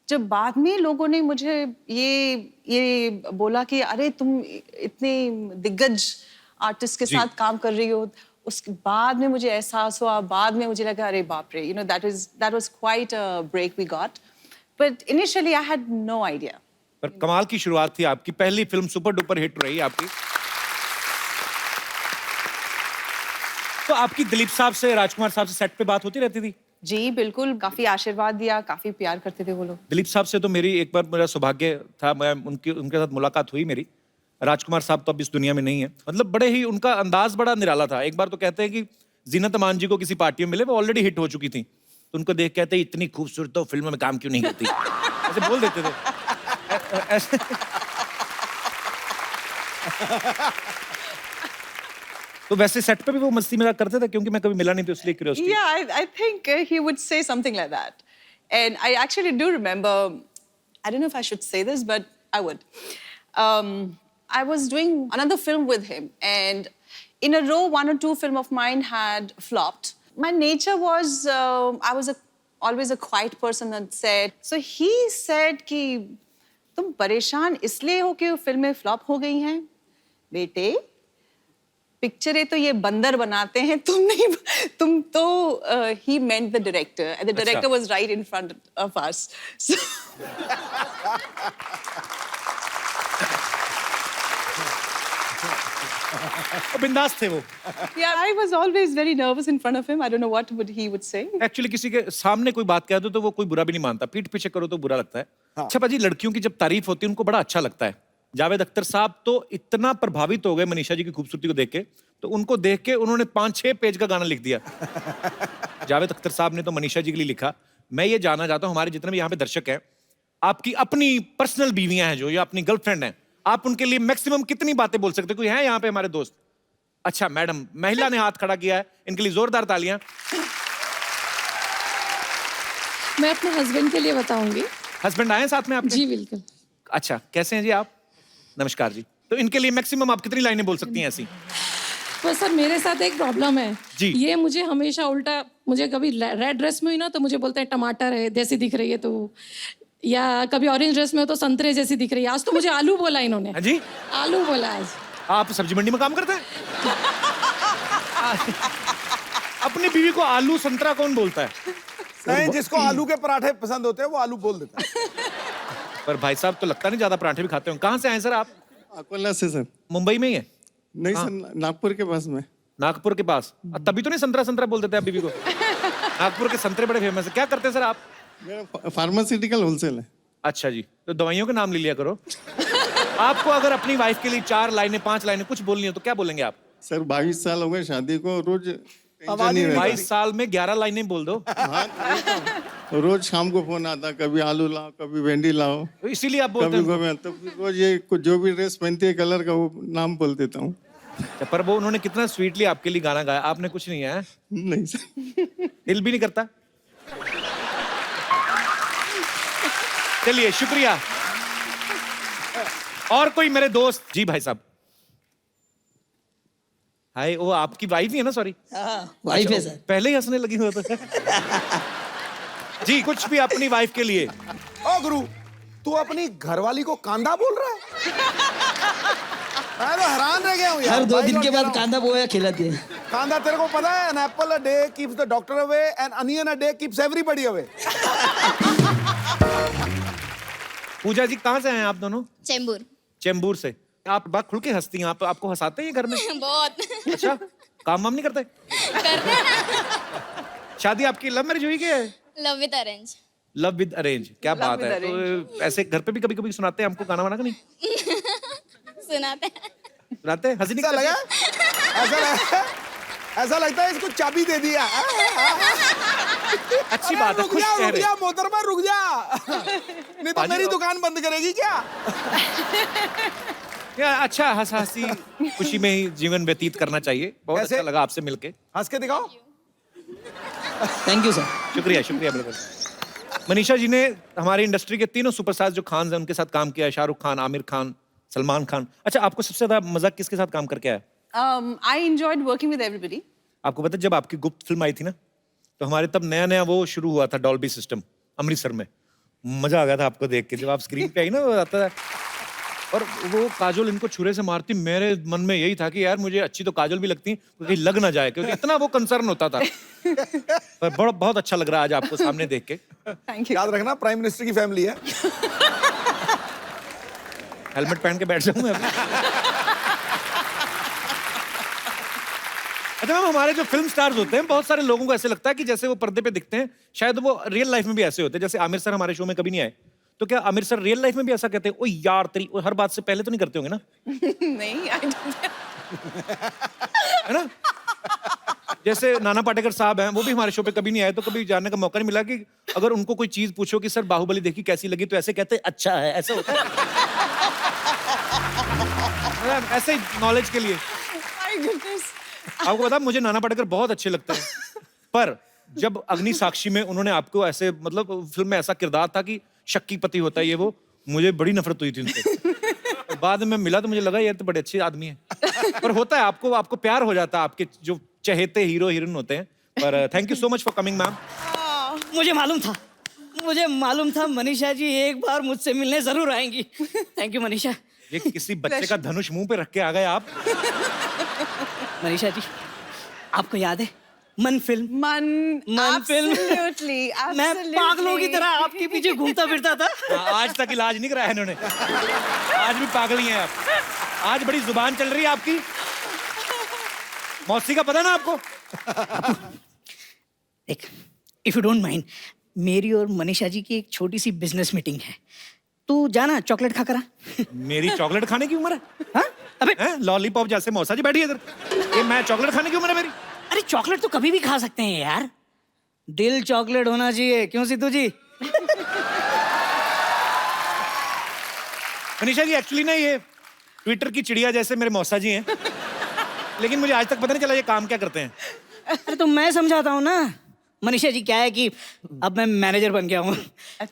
जब बाद में लोगों ने मुझे ये बोला कि अरे तुम इतने दिग्गज आर्टिस्ट के जी। साथ काम कर रही हो, उसके बाद में मुझे एहसास हुआ, बाद में मुझे लगा अरे बाप रे, you know that was quite a break we got, but initially I had no idea. पर कमाल की शुरुआत थी आपकी। पहली फिल्म सुपर डुपर हिट रही आपकी। तो आपकी दिलीप साहब से, राजकुमार साहब से सेट पे बात होती रहती थी? जी बिल्कुल, काफी आशीर्वाद दिया, काफी प्यार करते थे वो लोग। दिलीप साहब से तो मेरी एक बार मेरा सौभाग्य था, मैं उनके साथ मुलाकात हुई मेरी। राजकुमार साहब तो अब इस दुनिया में नहीं है। मतलब बड़े ही उनका अंदाज बड़ा निराला था। एक बार तो कहते हैं कि जीनत अमान जी को किसी पार्टी में मिले, वो ऑलरेडी हिट हो चुकी थी, तो उनको देख कहते इतनी खूबसूरत तो फिल्म में काम क्यों नहीं करती, ऐसे बोल देते थे। ऐसे तो वैसे सेट पे भी वो मस्ती मजाक करते थे? क्योंकि मैं कभी मिला नहीं तो इसलिए curiosity. Yeah, I think he would say something like that. And I actually do remember, I don't know if I should say this, but I would. I was doing another film with him, and in a row, 1 or 2 film of mine had flopped. My nature was, I was always a quiet person on set. So he said कि तुम परेशान इसलिए हो कि फिल्में flop हो गई हैं? बेटे, पिक्चरें तो ये बंदर बनाते हैं, तुम नहीं, तुम तो he meant the director, and the director was right in front of us. So बिंदास थे वो। yeah, I was always very nervous in front of him. I don't know what he would say. Actually किसी के सामने कोई बात कह दो तो वो कोई बुरा भी नहीं मानता, पीठ पीछे करो तो बुरा लगता है। अच्छा पाजी, लड़कियों की जब तारीफ होती है उनको बड़ा अच्छा लगता है। जावेद अख्तर साहब तो इतना प्रभावित हो गए मनीषा जी की खूबसूरती को देख के, तो उनको देख के उन्होंने 5-6 पेज का गाना लिख दिया। जावेद अख्तर साहब ने तो मनीषा जी के लिए लिखा। मैं ये जानना चाहता हूँ, हमारे जितने भी यहाँ पे दर्शक हैं, आपकी अपनी पर्सनल बीवियां हैं जो, या अपनी गर्लफ्रेंड हैं, आप उनके लिए मैक्सिमम कितनी बातें बोल सकते? कोई है यहाँ पे हमारे दोस्त? अच्छा मैडम, महिला ने हाथ खड़ा किया है, इनके लिए जोरदार तालियां। मैं अपने हस्बैंड के लिए बताऊंगी। हस्बैंड आए हैं साथ में आपके? जी बिल्कुल। अच्छा, कैसे हैं जी आप? नमस्कार जी। तो इनके लिए मैक्सिमम आप कितनी लाइनें बोल सकती हैं ऐसी? तो सर मेरे साथ एक प्रॉब्लम है जी। ये मुझे हमेशा उल्टा, मुझे कभी रेड ड्रेस में हुई ना तो मुझे बोलते हैं टमाटर है जैसी दिख रही है, तो या कभी ऑरेंज ड्रेस में हो तो संतरे जैसी दिख रही है। आज तो मुझे आलू बोला इन्होंने। हाँ जी, आलू बोला आज। आप सब्जी मंडी में काम करते हैं? अपनी बीवी को आलू संतरा कौन बोलता है? नहीं, जिसको आलू के पराठे पसंद होते हैं वो आलू बोल देता है। पर भाई साहब तो लगता नहीं ज्यादा पराठे भी खाते हो। कहाँ से आए सर आप? अकोला से सर। मुंबई में ही है? नहीं सर, नागपुर के पास में। नागपुर के पास? तभी तो नहीं संतरा संतरा बोल देते आप बीवी को। नागपुर के संतरे बड़े फेमस है। क्या करते हैं सर आप? मेरा फार्मास्यूटिकल होलसेल है। अच्छा जी, तो दवाइयों के नाम ले लिया करो। आपको अगर अपनी वाइफ के लिए 4 लाइनें 5 लाइनें कुछ बोलनी हो तो क्या बोलेंगे आप? सर 22 साल हो गए शादी को, रोज टेंशन नहीं रहता। 22 साल में 11 लाइनें बोल दो। हाँ, तो रोज शाम को फोन आता, कभी आलू लाओ, कभी भिंडी लाओ, तो इसीलिए आप बोलते कभी हैं। गोभी। तो रोज ये जो भी ड्रेस पहनती है कलर का वो नाम बोल देता हूँ। अच्छा, पर वो उन्होंने कितना स्वीटली आपके लिए गाना गाया, आपने कुछ नहीं है, नहीं सर। दिल भी नहीं करता। चलिए शुक्रिया। और कोई मेरे दोस्त जी भाई साहब। हाय, वो आपकी वाइफ ही है ना? सॉरी वाइफ है सर। पहले ही हंसने लगी हो तो। जी कुछ भी अपनी वाइफ के लिए। ओ गुरु, तू अपनी घरवाली को कांदा बोल रहा है? मैं तो हैरान रह गया हूँ यार। हर 2 भाई दिन लोग के कह बाद रहा हूँ। कांदा पोहा खिलाती है। कांदा तेरे को पता है? An apple a day keeps the doctor away, an onion a day keeps everybody away. Pooja ji कहाँ से हैं आप दोनों? चेंबूर। चेंबूर से। आप बात खुल के हंसती हैं, आप आपको हंसाते हैं घर में? बहुत अच्छा, काम वाम नहीं करते? करते हैं ना। शादी आपकी लव मैरिज हुई क्या है? Love with arrange. Love with arrange, क्या Love बात with है। तो ऐसे घर पे भी कभी कभी सुनाते हैं हमको गाना वाना का? नहीं सुनाते हैं। सुनाते हैं? हंसी नहीं ऐसा लगा? करते? ऐसा लगता है इसको चाबी दे दिया। अच्छी बात है, रुक खुश जा, रुक चेहरे। जा मोहतरमा, रुक जा। नहीं तो पाजी, मेरी दुकान बंद करेगी क्या? या अच्छा हंस हंसी खुशी में ही जीवन व्यतीत करना चाहिए। बहुत कैसे? अच्छा लगा आपसे मिलके। हंस के दिखाओ। Thank you sir. शुक्रिया शुक्रिया बिल्कुल। मनीषा जी ने हमारी इंडस्ट्री के तीनों सुपरस्टार्स जो खान हैं उनके साथ काम किया है, शाहरुख खान, आमिर खान, सलमान खान। अच्छा, आपको सबसे ज्यादा मजा किसके साथ काम करके आया? I enjoyed working with everybody. आपको पता है जब आपकी गुप्त फिल्म आई थी ना, तो हमारे तब नया नया वो शुरू हुआ था डॉल्बी सिस्टम अमृतसर में। मजा आ गया था आपको देख के जब आप स्क्रीन पे आई ना, वो आता है और वो काजोल इनको छुरे से मारती। मेरे मन में यही था कि यार मुझे अच्छी तो काजोल भी लगती कहीं लग ना जाए, क्योंकि इतना वो कंसर्न होता था। पर बहुत अच्छा लग रहा है आज आपको सामने देख के। Thank you. याद रखना प्राइम मिनिस्टर की फैमिली है। हेलमेट पहन के बैठ जाऊं मैं अभी। अच्छा मैम, हमारे जो फिल्म स्टार्स होते हैं बहुत सारे लोगों को ऐसे लगता है कि जैसे वो पर्दे पे दिखते हैं शायद वो रियल लाइफ में भी ऐसे होते हैं। जैसे आमिर सर हमारे शो में कभी नहीं आए, तो क्या आमिर सर रियल लाइफ में भी ऐसा कहते हैं? ओ यार तेरी, हर बात से पहले तो नहीं करते होंगे ना? नहीं, I don't. है ना? जैसे नाना पाटेकर साहब हैं, वो भी हमारे शो पे कभी नहीं आए, तो कभी जानने का मौका नहीं मिला कि अगर उनको कोई चीज पूछो कि सर बाहुबली देखी कैसी लगी, तो ऐसे कहते हैं अच्छा है, ऐसे होता है। मतलब ऐसे ही नॉलेज के लिए। My goodness. आपको पता मुझे नाना पाटेकर बहुत अच्छे लगते हैं, पर जब अग्नि साक्षी में उन्होंने आपको ऐसे मतलब फिल्म में ऐसा किरदार था कि शक्की पति होता है ये वो, मुझे बड़ी नफरत हुई थी उनसे। और बाद में मिला तो मुझे लगा यार तो बड़े अच्छे आदमी हैं। पर होता है, आपको प्यार हो जाता है आपके जो चहेते हीरो हीरोइन होते हैं। पर thank you so much for coming ma'am. मुझे मालूम था मनीषा जी एक बार मुझसे मिलने जरूर आएंगी। Thank you Manisha. ये किसी बच्चे का धनुष मुंह पे रख के आ गए आप। मनीषा जी, आपको याद है मन फिल्म? Man, film. absolutely, मैं पागलों की absolutely. तरह आपके पीछे घूमता फिरता था। आज तक इलाज नहीं कराया इन्होंने, आज भी पागल ही हैं आप। आज बड़ी जुबान चल रही है आपकी। मौसी का पता ना आपको? देख, इफ यू डोंट माइंड, मेरी और मनीषा जी की एक छोटी सी बिजनेस मीटिंग है। तू जाना चॉकलेट खा करा। मेरी चॉकलेट खाने की उम्र है? हाँ? अबे लॉलीपॉप जैसे मौसा जी बैठी है इधर, ये मैं चॉकलेट खाने की उम्र है मेरी? अरे चॉकलेट तो कभी भी खा सकते हैं यार, दिल चॉकलेट होना चाहिए। क्यों सिद्धू जी? मनीषा जी एक्चुअली ना ये ट्विटर की चिड़िया जैसे मेरे मौसा जी हैं, लेकिन मुझे आज तक पता नहीं चला ये काम क्या करते हैं। अरे तो मैं समझाता हूँ ना। मनीषा जी क्या है कि अब मैं मैनेजर बन गया हूँ,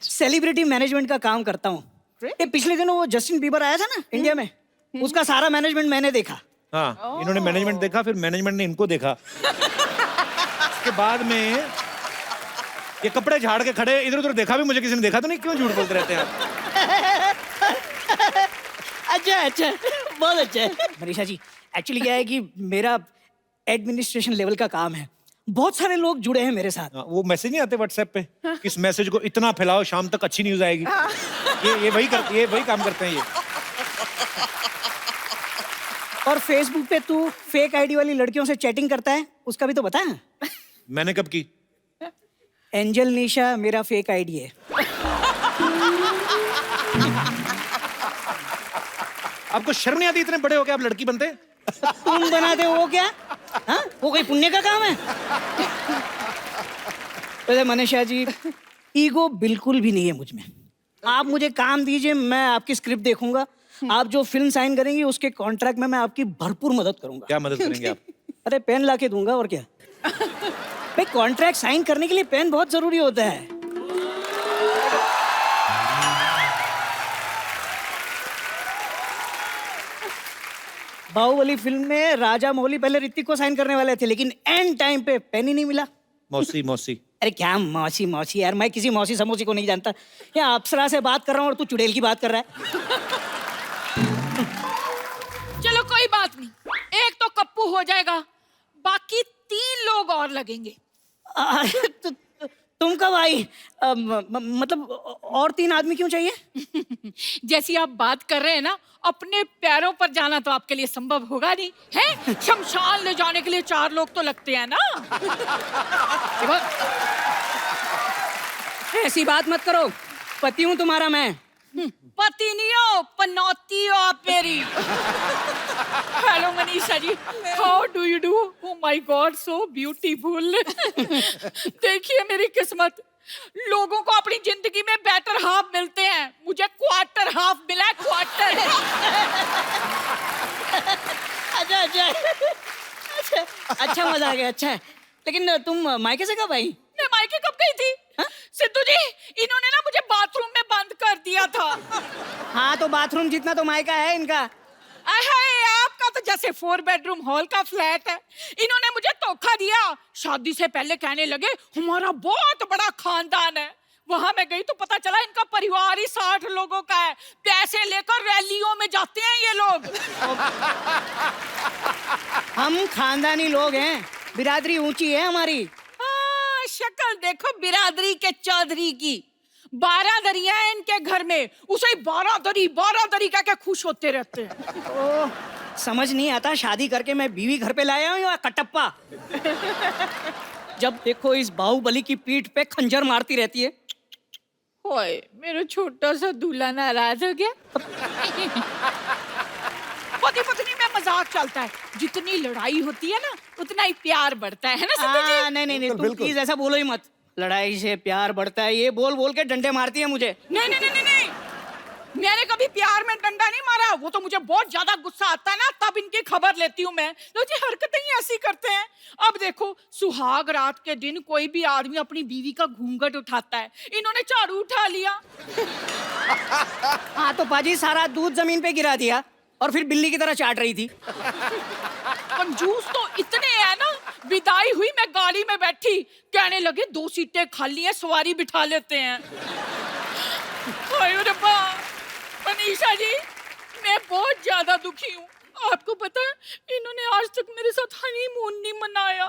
सेलिब्रिटी मैनेजमेंट का काम करता हूँ। ये पिछले दिनों वो जस्टिन बीबर आया था ना इंडिया में, उसका सारा मैनेजमेंट मैंने देखा। हाँ, इन्होंने मैनेजमेंट देखा, फिर मैनेजमेंट ने इनको देखा। उसके बाद में ये कपड़े झाड़ के खड़े, इधर उधर देखा भी मुझे किसी ने देखा तो नहीं। क्यों झूठ बोलते रहते हैं आप? अच्छा, बहुत अच्छा है। मनीषा जी एक्चुअली क्या है कि मेरा एडमिनिस्ट्रेशन लेवल का काम है, बहुत सारे लोग जुड़े हैं मेरे साथ। हाँ, वो मैसेज नहीं आते व्हाट्सएप पे, इस मैसेज को इतना फैलाओ शाम तक अच्छी न्यूज आएगी। ये वही काम करते हैं ये। और फेसबुक पे तू फेक आईडी वाली लड़कियों से चैटिंग करता है, उसका भी तो बता। मैंने कब की? एंजल निशा मेरा फेक आईडी है। आपको शर्म नहीं आती? इतने बड़े हो के आप लड़की बनते हैं? तुम बनाते हो वो क्या? हाँ, वो कोई पुण्य का काम है? वैसे मनीषा जी, ईगो बिल्कुल भी नहीं है मुझ में। आप मुझे काम दीजिए, मैं आपकी स्क्रिप्ट देखूंगा। आप जो फिल्म साइन करेंगी उसके कॉन्ट्रैक्ट में मैं आपकी भरपूर मदद करूंगा। क्या मदद करेंगे आप? अरे पेन ला के दूंगा, और क्या। भाई कॉन्ट्रैक्ट साइन करने के लिए पेन बहुत जरूरी होता है। बाहुबली फिल्म में राजा मौली पहले ऋतिक को साइन करने वाले थे, लेकिन एंड टाइम पे पेन ही नहीं मिला। मौसी मौसी। अरे क्या मौसी मौसी यार, मैं किसी मौसी समोसी को नहीं जानता। या अप्सरा से बात कर रहा हूँ और तू चुड़ैल की बात कर रहा है। चलो कोई बात नहीं, एक तो कप्पू हो जाएगा, बाकी 3 लोग और लगेंगे। तुम कब आई? मतलब और 3 आदमी क्यों चाहिए? जैसी आप बात कर रहे हैं ना, अपने पैरों पर जाना तो आपके लिए संभव होगा नहीं है। शमशान ले जाने के लिए 4 लोग तो लगते हैं ना। ऐसी बात मत करो, पति हूँ तुम्हारा मैं। पति नहीं हो, पनौती हो आप मेरी। Hello Manisha ji, how do you do? Oh my God, so beautiful. देखिए मेरी किस्मत, लोगों को अपनी जिंदगी में बेटर हाफ मिलते हैं, मुझे क्वार्टर हाफ मिला है, क्वार्टर। अच्छा मजा आ गया, अच्छा है। लेकिन तुम मायके से कब आई? मैं मायके कब गई थी? सिद्धू जी, इन्होंने ना मुझे बाथरूम में बंद कर दिया था। हाँ तो बाथरूम जितना तो मायका है इनका। आपका तो जैसे 4 बेडरूम हॉल का फ्लैट है। इन्होंने मुझे धोखा दिया। शादी से पहले कहने लगे हमारा बहुत बड़ा खानदान है। वहां मैं गई तो पता चला इनका परिवार ही 60 लोगों का है। पैसे लेकर रैलियों में जाते हैं ये लोग। हम खानदानी लोग हैं, बिरादरी ऊंची है हमारी। शक्ल देखो बिरादरी के चौधरी की। 12 दरिया है इनके घर में, उसे 12 दरी कह के खुश होते रहते हैं। ओ, समझ नहीं आता, शादी करके मैं बीवी घर पे लाया हूँ या कटप्पा। जब देखो इस बाहुबली की पीठ पे खंजर मारती रहती है। ओए, मेरा छोटा सा दूल्हा नाराज हो गया। पति पत्नी में मजाक चलता है, जितनी लड़ाई होती है ना उतना ही प्यार बढ़ता है ना सिद्धू जी? नहीं, तुम प्लीज ऐसा बोलो ही मत। लड़ाई से प्यार बढ़ता है, ये बोल बोल के डंडे मारती है मुझे। नहीं, मैंने कभी प्यार में डंडा नहीं मारा। वो तो मुझे बहुत ज्यादा गुस्सा आता है ना, तब इनकी खबर लेती हूँ मैं। लो जी, हरकतें ही ऐसी करते हैं। अब देखो, सुहाग रात के दिन कोई भी आदमी अपनी बीवी का घूंघट उठाता है, इन्होंने झाड़ू उठा लिया। हाँ तो पाजी सारा दूध जमीन पे गिरा दिया और फिर बिल्ली की तरह चाट रही थी। कंजूस तो इतने हैं ना, विदाई हुई मैं गाड़ी में बैठी, कहने लगे 2 सीटें खाली हैं, सवारी बिठा लेते हैं। मनीषा जी, मैं बहुत ज्यादा दुखी हूँ। आपको पता है, इन्होंने आज तक मेरे साथ हनीमून नहीं मनाया।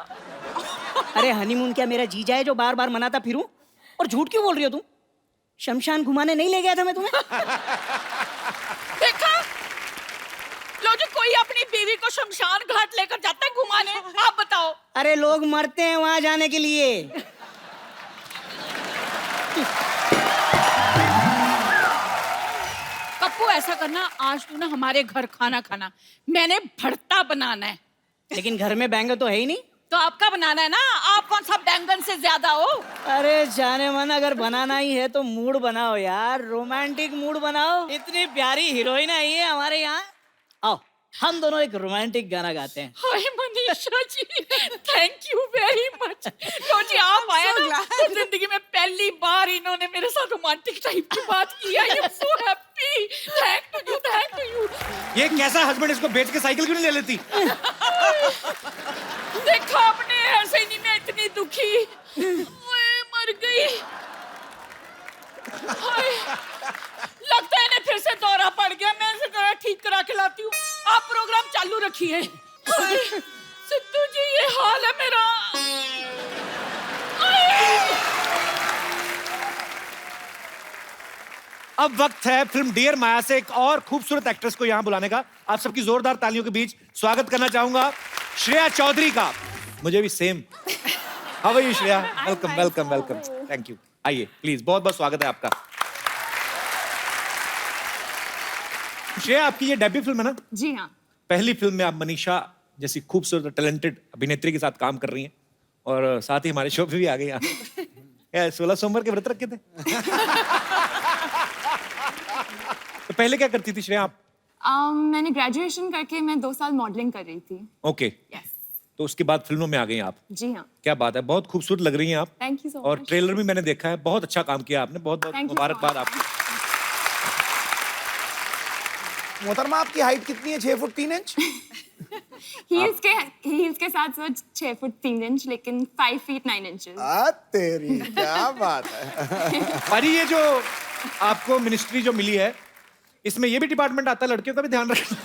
अरे हनीमून क्या मेरा जीजा है जो बार बार मनाता फिरूं? और झूठ क्यों बोल रही हो तुम? शमशान घुमाने नहीं ले गया था मैं तुम्हें? देखा, लो जी, कोई अपनी बीवी को शमशान घाट लेकर जाता है घुमाने? आप बताओ। अरे लोग मरते हैं वहां जाने के लिए। कप्पू, ऐसा करना, आज तू ना हमारे घर खाना खाना, मैंने भरता बनाना है। लेकिन घर में बैंगन तो है ही नहीं। तो आपका बनाना है ना, आप कौन सा बैंगन से ज्यादा हो? अरे जाने मन, अगर बनाना ही है तो मूड बनाओ यार, रोमांटिक मूड बनाओ। इतनी प्यारी हीरोइन आई है हमारे यहाँ। आओ हम दोनों एक रोमांटिक गाना गाते हैं। हाय Manisha ji, thank you very much. लो जी, आप आए ना, तो जिंदगी में पहली बार इन्होंने मेरे साथ रोमांटिक टाइप की बात की है। I am so happy. Thank you. ये कैसा हस्बैंड, इसको बेच के साइकिल क्यों नहीं ले लेती? देखा आपने, ऐसे नहीं मैं इतनी दुखी। ओए, मर गई। लगता है इन्हें फिर से दौरा पड़ गया। मैं इसे जरा ठीक करा के लाती हूँ, आप प्रोग्राम चालू रखिए। सिद्धू जी, ये हाल है मेरा। अब वक्त है फिल्म डियर माया से एक और खूबसूरत एक्ट्रेस को यहाँ बुलाने का। आप सबकी जोरदार तालियों के बीच स्वागत करना चाहूंगा श्रेया चौधरी का। मुझे भी same. How are you Shreya? Welcome. Thank you. आइए प्लीज, बहुत बहुत स्वागत है आपका। श्रेया, आपकी ये डेब्यू फिल्म है ना? जी हाँ। पहली फिल्म में आप मनीषा जैसी खूबसूरत टैलेंटेड अभिनेत्री के साथ काम कर रही हैं और साथ ही हमारे शो पे भी आ गई आप 16 सोमवार के व्रत रखे थे तो पहले क्या करती थी श्रेया आप? मैंने ग्रेजुएशन करके मैं 2 साल मॉडलिंग कर रही थी। Okay yes. तो उसके बाद फिल्मों में आ गई आप। जी हाँ। क्या बात है, बहुत खूबसूरत लग रही हैं आप। थैंक यू सो और मच। ट्रेलर भी मैंने देखा है, बहुत अच्छा काम किया आपने, बहुत बहुत Thank you so मुबारकबाद much. आपको। मोहतरमा आपकी हाइट कितनी है? 6 फुट 3 इंच? हील्स के साथ साथ 6 फुट 3 इंच, लेकिन 5 फीट 9 इंचेस। तेरी क्या बात है। पारी, ये जो आपको मिनिस्ट्री जो मिली है, इसमें ये भी डिपार्टमेंट आता है, लड़कियों का भी ध्यान रखना।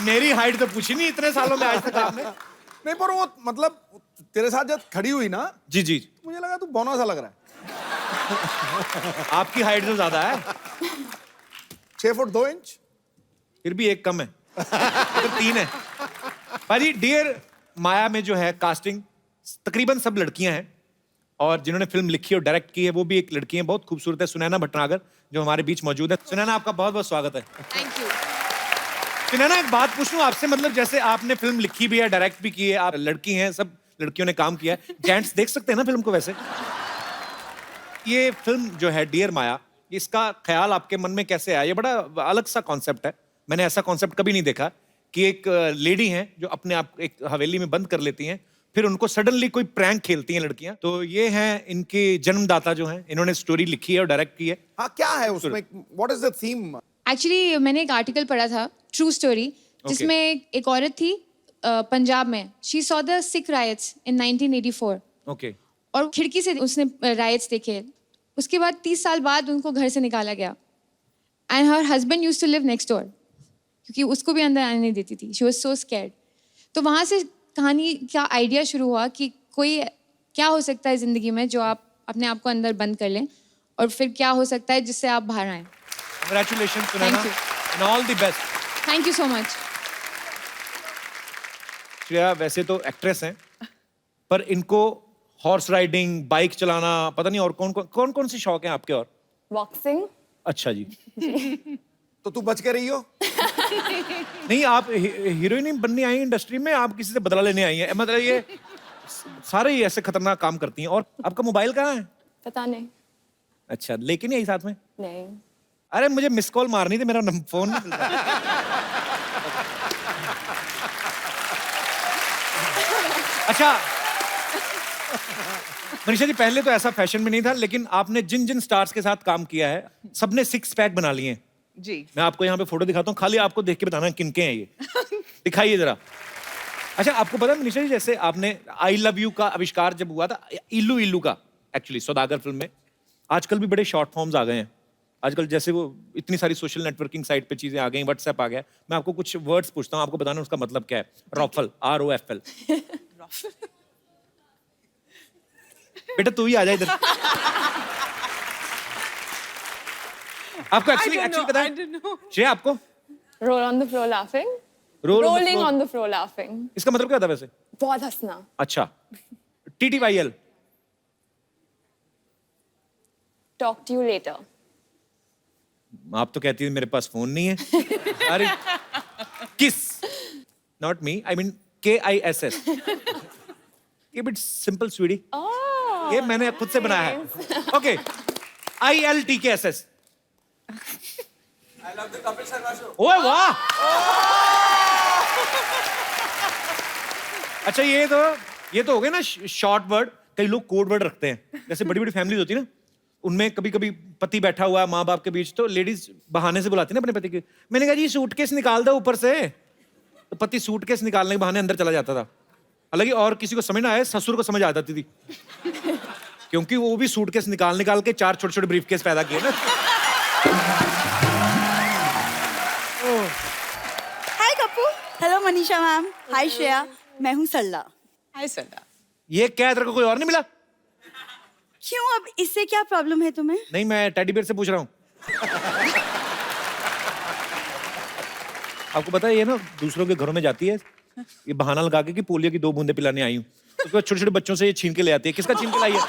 मेरी हाइट तो पूछी नहीं इतने सालों में आज तक आपने। नहीं, पर वो मतलब तेरे साथ जब खड़ी हुई ना, जी जी, मुझे लगा तू बौना सा लग रहा है। आपकी हाइट तो ज्यादा है। 6 फुट 2 इंच? फिर भी एक कम है, तो 3 है। पाजी, डियर माया में जो है कास्टिंग तकरीबन सब लड़कियां हैं और जिन्होंने फिल्म लिखी और डायरेक्ट की है वो भी एक लड़की है, बहुत खूबसूरत है, सुनैना भटनागर, जो हमारे बीच मौजूद है। सुनैना, आपका बहुत बहुत स्वागत है। Thank you. सुनैना, एक बात पूछूं आपसे, मतलब जैसे आपने फिल्म लिखी भी है, डायरेक्ट भी की है, आप लड़की हैं, सब लड़कियों ने काम किया है, जेंट्स देख सकते हैं ना फिल्म को? वैसे ये फिल्म जो है डियर माया, इसका ख्याल आपके मन में कैसे आया? ये बड़ा अलग सा कॉन्सेप्ट है, मैंने ऐसा कॉन्सेप्ट कभी नहीं देखा कि एक लेडी हैं जो अपने आप एक हवेली में बंद कर लेती हैं, फिर उनको सडनली कोई प्रैंक खेलती हैं लड़कियां। तो ये हैं इनके जन्मदाता जो हैं, इन्होंने स्टोरी लिखी है और डायरेक्ट की है। हाँ, क्या है उसमें? What is the theme? Actually मैंने एक आर्टिकल पढ़ा था, ट्रू स्टोरी, जिसमें एक औरत थी पंजाब में। She saw the Sikh riots in 1984। Okay. और खिड़की से उसने राइट्स देखे। उसके बाद 30 साल बाद उनको घर से निकाला गया। And her husband used to live next door, क्योंकि उसको भी अंदर आने नहीं देती थी। She was so scared. तो वहाँ से कहानी का आइडिया शुरू हुआ कि कोई क्या हो सकता है ज़िंदगी में जो आप अपने आप को अंदर बंद कर लें, और फिर क्या हो सकता है जिससे आप बाहर आएँ। Congratulations, Sunaina, Thank you. and all the best. Thank you so much. Shreya वैसे तो एक्ट्रेस हैं, पर इनको हॉर्स राइडिंग, बाइक चलाना, पता नहीं और कौन कौन से शौक हैं आपके? और बॉक्सिंग। अच्छा जी। तो तू बच के रही हो? नहीं, आप हीरोइन बनने आई हैं इंडस्ट्री में, आप किसी से बदला लेने आई हैं? मतलब ये सारे ही ऐसे खतरनाक काम करती हैं। और आपका मोबाइल कहाँ है? पता नहीं। अच्छा, लेकिन यही साथ में? नहीं। अरे मुझे मिस कॉल मारनी थी, मेरा फोन नहीं मिलता। अच्छा मनीषा जी, पहले तो ऐसा फैशन में नहीं था, लेकिन आपने जिन जिन स्टार्स के साथ काम किया है सबने 6 पैक बना लिए हैं। जी। मैं आपको यहाँ पे फोटो दिखाता हूँ, खाली आपको देख के बताना किनके हैं ये। दिखाइए जरा। अच्छा, आपको पता है मनीषा जी, जैसे आपने आई लव यू का आविष्कार जब हुआ था, इल्लू इल्लू का, एक्चुअली सौदागर फिल्म में, आजकल भी बड़े शॉर्ट फॉर्म्स आ गए हैं। आजकल जैसे वो इतनी सारी सोशल नेटवर्किंग साइट पे चीजें आ गई, व्हाट्सएप आ गया। मैं आपको कुछ वर्ड्स पूछता हूँ, आपको बताना उसका मतलब क्या है। रॉफल, ROFL। बेटा तू ही आ जा इधर। आपको एक्चुअली पता है श्रेया? आपको roll on the floor laughing. Rolling on the floor laughing. इसका मतलब क्या होता है वैसे? बहुत हंसना। अच्छा। TTYL? Talk to you later. आप तो कहती है मेरे पास फोन नहीं है। अरे किस, not me, I mean KISS। ये बिट सिंपल स्वीटी, ये मैंने खुद से बनाया है। Okay, ILTKSS। ओए वाह! अच्छा, ये तो हो गए ना शॉर्ट वर्ड। कई लोग कोड वर्ड रखते हैं, जैसे बड़ी बड़ी फैमिलीज होती है ना, उनमें कभी कभी पति बैठा हुआ है माँ बाप के बीच, तो लेडीज बहाने से बुलाती है ना अपने पति के। मैंने कहा जी सूटकेस निकाल दो ऊपर से, तो पति सूटकेस निकालने के बहाने अंदर चला जाता था। हालांकि और किसी को समझ ना आए, ससुर को समझ आ जाती थी, क्योंकि वो भी सूटकेस निकाल के 4 छोटे छोटे ब्रीफकेस पैदा किए ना। Hi Kapoor. Hello Manisha ma'am. Hi Shreya, मैं हूँ सरला। हाय सरला। ये क्या है, तेरे को कोई और नहीं मिला? क्यों, अब इससे क्या प्रॉब्लम है तुम्हें? नहीं, मैं टेडी बेयर से पूछ रहा हूँ। आपको पता है ये ना दूसरों के घरों में जाती है, ये बहाना लगा के कि पोलियो की 2 बूंदे पिलाने आई हूँ, उसके बाद छोटे छोटे बच्चों से ये छीन के ले आती है। किसका छीन के लाई है?